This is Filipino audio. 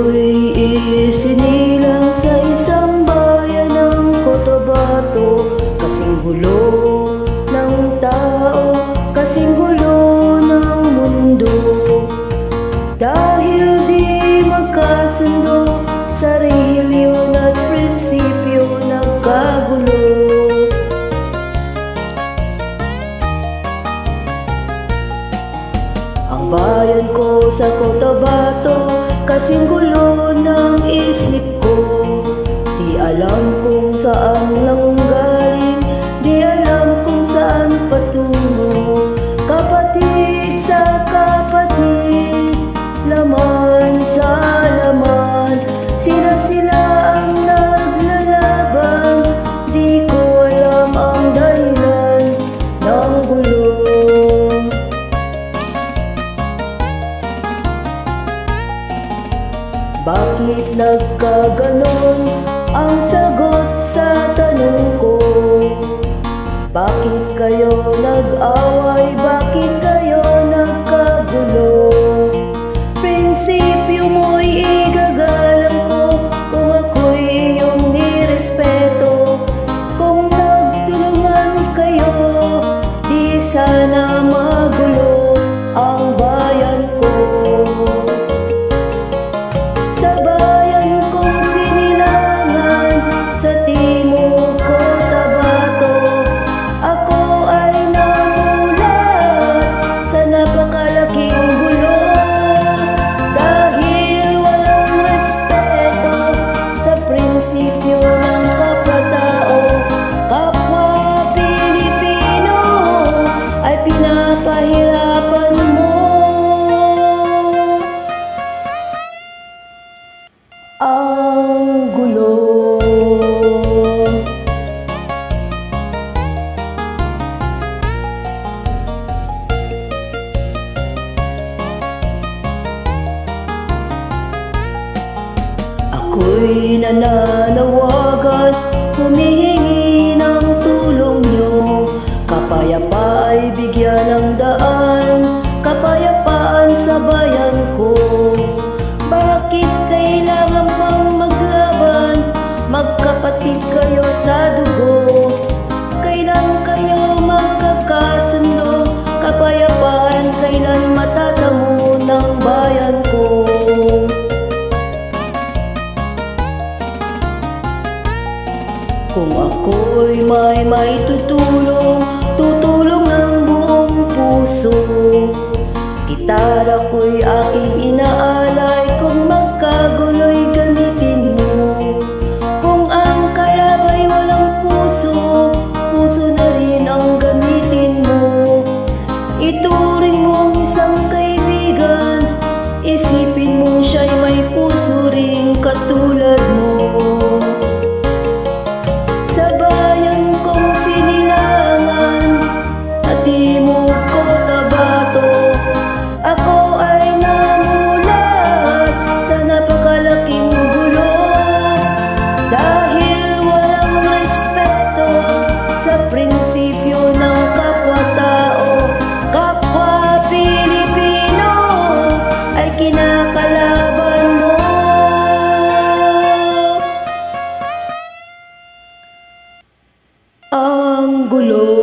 Ako'y isinilang sa isang bayan ng Cotabato. Kasing gulo ng tao, kasing gulo ng mundo. Dahil di magkasundo sa relihiyon at prinsipyo, nagkagulo. Ang bayan ko sa Cotabato, kasing gulo ng isip ko. Di alam kung saan lang galing, di alam kung saan patungo. Kapatid sa kapatid, laman sa laman, sila ang naglalaban. Di ko alam ang dahilan ng gulo. Bakit nagkaganon? Ang sagot sa tanong ko. Bakit kayo nag-away? Bakit kayo nagkagulo? Prinsipyo mo'y igagalang ko kung ako'y iyong nirespeto. Kung nagtulungan kayo, di sana magulo ang bayan ko. Sa bayan kong sinilangan, sa Timog Cotabato, ako ay namulat sa napakalaking gulo. Dahil walang respeto sa prinsipyo ng kapwa-tao, kapwa Pilipino ay pinapahirapan mo. Ang gulo. Ako'y nananawagan, humihingi ng tulong nyo. Kapayapaan ay bigyan ng daan, kapayapaan sa bayan ko. Bakit kailangan pang maglaban? Magkapatid kayo sa dugo. Kailan kayo magkakasundo? Kapayapaan kailan matatamo ng bayan ko? Kung ako'y may maitutulong, tutulong ng buong puso. Gitara ko'y aking inaalay, kung magkagulo'y gamitin mo. Kung ang kalabay walang puso, puso na rin ang gamitin mo. Ituring mong isang kaibigan, isipin mong siya'y may puso ring katulad mo. Sa bayan kong sinilangan, sa Timog Cotabato, ako ay namulat sa napakalaking gulo. Dahil walang respeto sa prinsipyo ng kapwa-tao, kapwa Pilipino ay kinakalaban mo. Ang gulo.